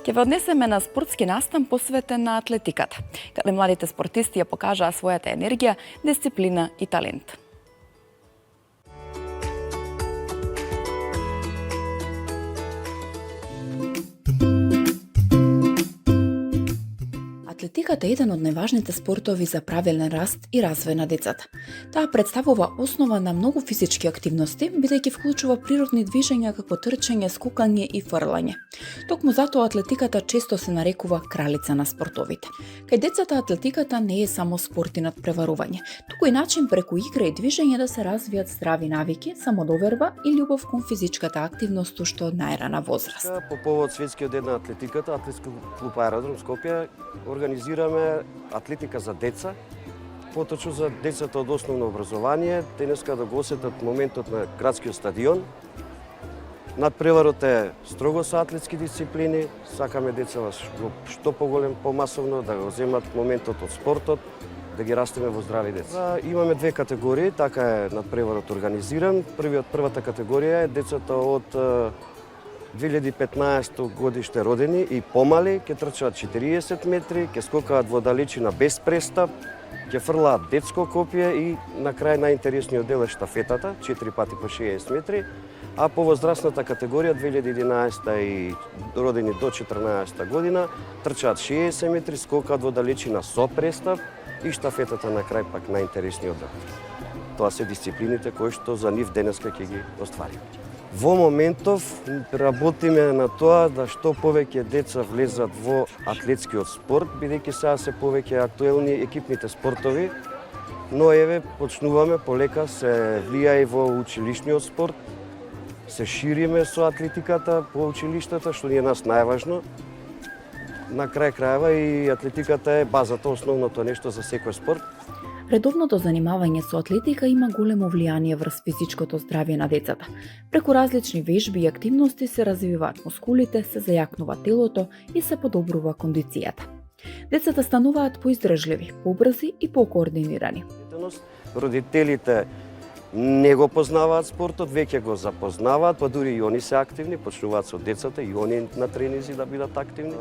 Ќе ве однесеме на спортски настан посветен на атлетиката, каде младите спортисти ја покажаа својата енергија, дисциплина и талент. Атлетиката е еден од најважните спортови за правилен раст и развој на децата. Таа представува основа на многу физички активности, бидејќи вклучува природни движења како трчање, скокање и фрлање. Токму затоа атлетиката често се нарекува кралица на спортовите. Кај децата атлетиката не е само спорт и надпреварување, туку и начин преку игра и движење да се развијат здрави навики, самодоверба и љубов кон физичката активност уште од најрана возраст. По повод светскиот ден на атлетиката, Атлетски клуб Аеродром Скопје организираме атлетика за деца, поточно за децата од основно образование, денеска да го осетат моментот на градскиот стадион. Надпреварот е строго со атлетски дисциплини, сакаме деца што поголем, помасовно да го земат моментот од спортот, да ги растеме во здрави деца. Имаме две категории, така е надпреварот организиран. Првата категорија е децата од 2015 годиште родени и помали, ќе трчаат 40 метри, ќе скокаат во далечина без престап, ќе фрлаат детско копје и на крај најинтересниот дел е штафетата, 4 пати по 60 метри, а по возрастната категорија 2011 и родени до 14 година трчаат 60 метри, скокаат во далечина со престап и штафетата на крај пак најинтересниот дел. Тоа се дисциплините кои што за нив денеска ќе ги оствариме. Во моментов работиме на тоа да што повеќе деца влезат во атлетскиот спорт, бидејќи сега се повеќе актуелни екипните спортови, но еве почнуваме полека се влија и во училишниот спорт, се шириме со атлетиката по училиштата, што ни е нас најважно. На крај крајава и атлетиката е базата, основното нешто за секој спорт. Редовното занимавање со атлетика има големо влијание врз физичкото здравје на децата. Преку различни вежби и активности се развиваат мускулите, се зајакнува телото и се подобрува кондицијата. Децата стануваат поиздржливи, побрзи и покоординирани. Родителите не го познаваат спортот, веќе го запознаваат, па дури и они се активни, почнуваат со децата и они на тренизи да бидат активни.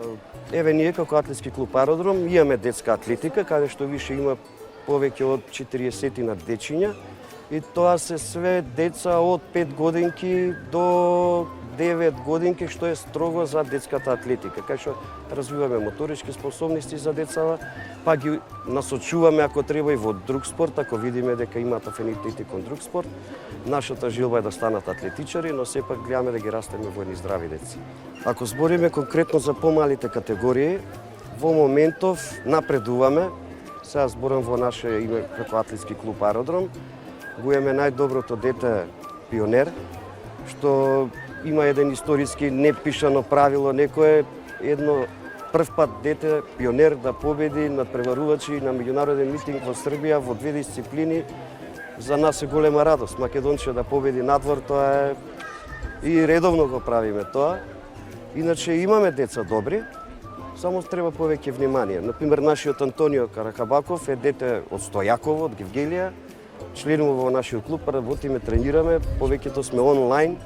Еве ние како Атлетски клуб Аеродром имаме детска атлетика, каде што више има повеќе од 40 на дечиња и тоа се све деца од 5 годинки до 9 годинки, што е строго за детската атлетика, кај што развиваме моторички способности за децата, па ги насочуваме ако треба и во друг спорт, ако видиме дека имаат афинитети кон друг спорт. Нашата жилба е да станат атлетичари, но сепак гледаме да ги растеме во едни здрави деца. Ако збориме конкретно за помалите категории, во моментов напредуваме. Сега зборам во наше име како Атлетски клуб Аеродром. Го имаме најдоброто дете пионер, што има еден историски непишано правило, некое едно прв пат дете пионер да победи надпреварувачи на меѓународен митинг во Србија во две дисциплини. За нас е голема радост. Македонче да победи надвор, тоа е и редовно го правиме тоа. Иначе имаме деца добри, само треба повеќе внимание. Например, нашиот Антонио Каракабаков е дете од Стојаково, од Гевгелија, членува во нашиот клуб, работиме, тренираме, повеќето сме онлайн,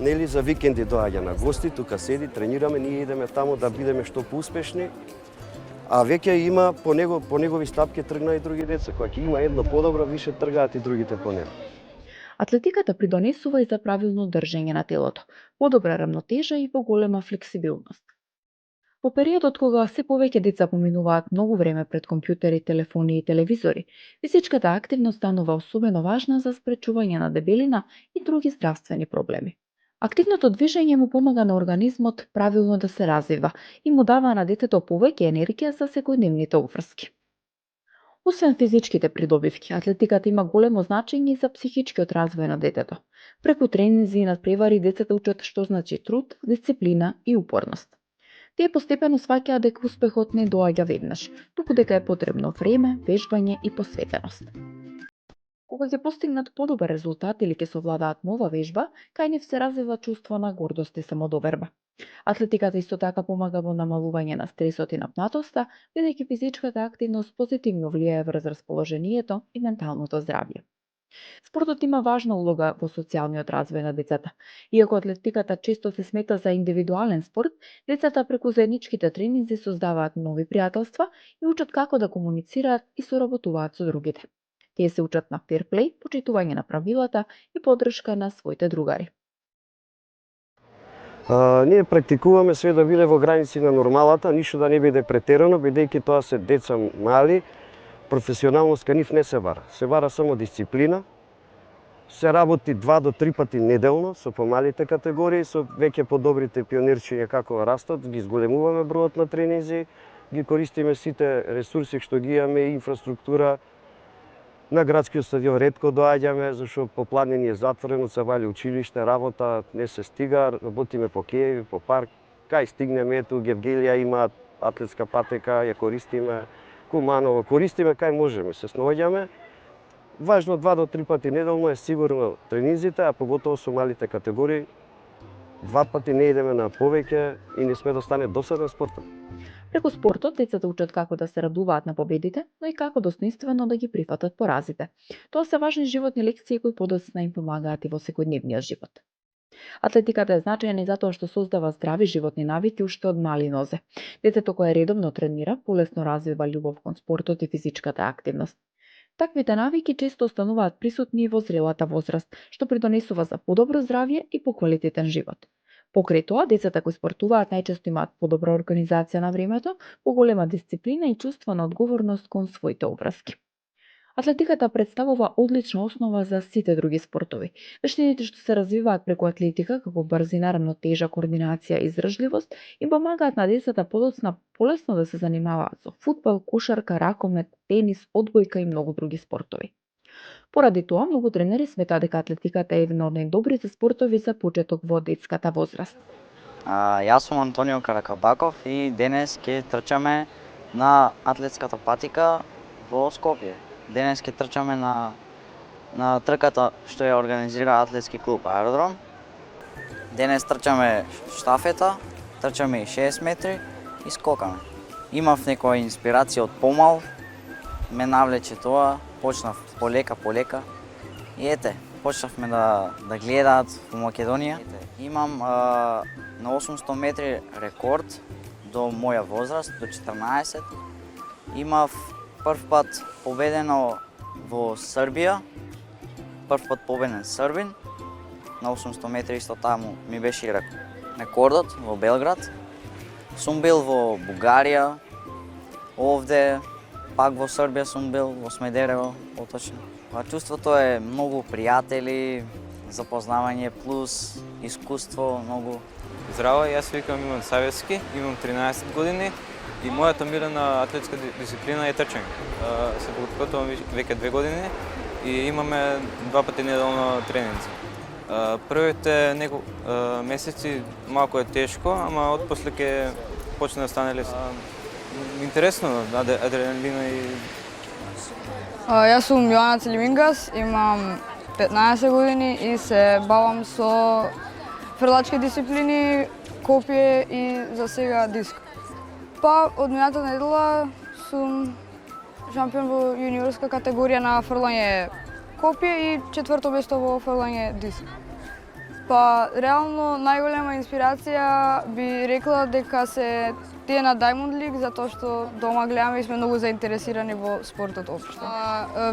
нели за викенди доаѓа на гости, тука седи, тренираме, ние идеме таму да бидеме што поуспешни. А веќе има по негови стапки тргна и други деца, кога ќе има едно подобро, више тргаат и другите по него. Атлетиката придонесува и за правилно држење на телото, подобра рамнотежа и поголема флексибилност. Во периодот кога се повеќе деца поминуваат многу време пред компјутери, телефони и телевизори, физичката активност станува особено важна за спречување на дебелина и други здравствени проблеми. Активното движење му помага на организмот правилно да се развива и му дава на детето повеќе енергија за секојдневните обврски. Освен физичките придобивки, атлетиката има големо значење и за психичкиот развој на детето. Преку тренизи и надпревари децата учат што значи труд, дисциплина и упорност. Тие постепено сваќаат дека успехот не доаѓа веднаш, туку дека е потребно време, вежбање и посветеност. Кога ќе постигнат подобар резултат или ќе совладаат нова вежба, кај нив се развива чувство на гордост и самодоверба. Атлетиката исто така помага во намалување на стресот и напнатоста, бидејќи физичката активност позитивно влијае врз расположението и менталното здравје. Спортот има важна улога во социјалниот развој на децата. Иако атлетиката често се смета за индивидуален спорт, децата преку заедничките тренинзи создаваат нови пријателства и учат како да комуницираат и соработуваат со другите. Тие се учат на ферплеј, почитување на правилата и поддршка на своите другари. Ние практикуваме све да биде во граници на нормалата, ништо да не биде претерано, бидејќи тоа се деца мали, професионалност кај нив не се бара. Се бара само дисциплина. Се работи 2 до 3 пати неделно со помалите категории, со веќе подобрите пионерчиња како растат, ги зголемуваме бројот на тренинзи, ги користиме сите ресурси што ги имаме, инфраструктура. На градскиот стадион ретко доаѓаме, зашто по планини е затворено, се вали училиште, работа, не се стига, работиме по кејеви, по парк. Кај стигнеме, ето Гевгелија има атлетска патека, ја користиме, Куманово, користиме кај можеме, се снаоѓаме. Важно 2 до 3 пати неделно е сигурно тренинзите, а поготово со малите категории. 2 пати не идеме на повеќе и не сме да стане досаден спортот. Преку спортот, децата учат како да се радуваат на победите, но и како достоинствено да ги прифатат поразите. Тоа се важни животни лекции кои подоцна им помагаат и во секојдневниот живот. Атлетиката е значајна и затоа што создава здрави животни навики уште од мали нозе. Детето кое редовно тренира, полесно развива љубов кон спортот и физичката активност. Таквите навики често остануваат присутни и во зрелата возраст, што придонесува за подобро здравје и поквалитетен живот. Покрај тоа, децата кои спортуваат најчесто имаат подобра организација на времето, поголема дисциплина и чувство на одговорност кон своите обврски. Атлетиката представува одлична основа за сите други спортови. Вештините што се развиваат преку атлетика, како брзина, рамнотежа, координација и издржливост, им помагаат на децата подоцна полесно да се занимаваат со фудбал, кошарка, ракомет, тенис, одбојка и многу други спортови. Поради тоа, многу тренери сметаат дека атлетиката е еден од најдобрите спортови за почеток во детската возраст. Јас сум Антонио Каракабаков и денес ќе трчаме на атлетската патика во Скопје. Денес ќе трчаме на трката што ја организира атлетски клуб Аеродром. Денес трчаме штафета, трчаме и 6 метри и скокаме. Имав некоја инспирација од помал, ме навлече тоа, почнав полека и ете, почнавме да гледаат во Македонија. Имам на 800 метри рекорд до моја возраст, до 14. Имав прв пат победено во Србија, прв пат победен србин, на 800 метри исто таму ми беше и рекордот во Белград. Сум бил во Бугарија, овде, пак во Србија сум бил, во Смедерево, поточно. Чувството е многу пријатели, запознавање плюс искуство, многу. Здраво, јас викам Иван Савевски, имам 13 години и мојата милена атлетска дисциплина е трчање. Се подготвувам веќе 2 години и имаме 2 пати неделно тренинзи. Првите месеци малку е тешко, ама отпосле ќе почне да стане лесно. Интересно, адреналина и... Јас сум Јоана Целимингас, имам 15 години и се бавам со фрлачки дисциплини, копие и за сега диск. Па, од минатата недела сум шампион во јуниорска категорија на фрлање копие и 4-то место во фрлање диск. Па, реално најголема инспирација би рекла дека се тие на Diamond League, затоа што дома гледаме и сме многу заинтересирани во спортот општо.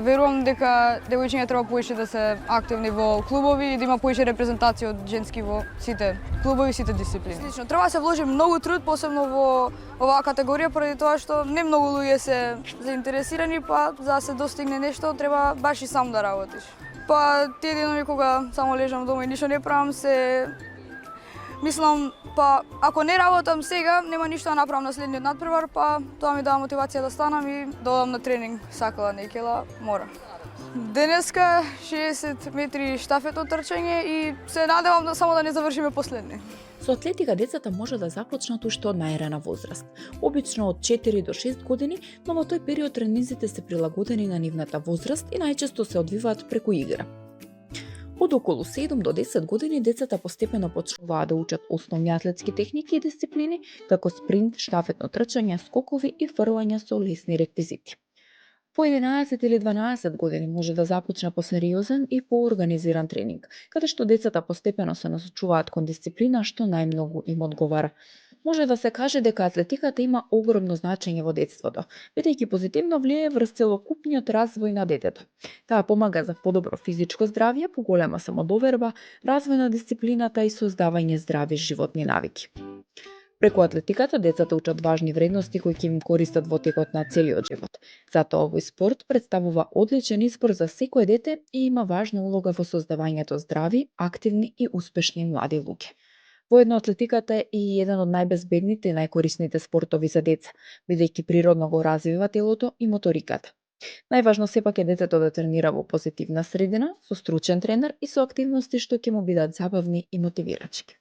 Верувам дека девојчиња треба повеќе да се активни во клубови и да има повеќе репрезентација од женски во сите клубови, сите дисциплини. Слично, треба да се вложи многу труд, посебно во оваа категорија, поради тоа што не многу луѓе се заинтересирани, па за да се достигне нешто треба баш и сам да работиш. Па тие денови кога само лежам дома и ништо не правам, се мислам, па ако не работам сега, нема ништо да направам на следниот надпревар, па тоа ми дава мотивација да станам и да одам на тренинг, сакала некела, мора. Денеска 60 метри штафето трчање и се надевам да само да не завршиме последни. Со атлетика децата може да започнат уште од најрана возраст, обично од 4 до 6 години, но во тој период тренинзите се прилагодени на нивната возраст и најчесто се одвиваат преку игра. Од околу 7 до 10 години децата постепено почнуваат да учат основни атлетски техники и дисциплини, како спринт, штафетно трчање, скокови и фрлање со лесни реквизити. По 11 или 12 години може да започне посериозен и поорганизиран тренинг, каде што децата постепено се насочуваат кон дисциплина што најмногу им одговара. Може да се каже дека атлетиката има огромно значење во детството, бидејќи позитивно влијае врз целокупниот развој на детето. Таа помага за подобро физичко здравје, поголема самодоверба, развој на дисциплината и создавање здрави животни навики. Преку атлетиката децата учат важни вредности кои ќе им користат во текот на целиот живот. Затоа овој спорт представува одличен избор за секое дете и има важна улога во создавањето здрави, активни и успешни млади луѓе. Воедно атлетиката е и еден од најбезбедните и најкорисните спортови за деца, бидејќи природно го развива телото и моториката. Најважно сепак е детето да тренира во позитивна средина, со стручен тренер и со активности што ќе му бидат забавни и мотивирачки.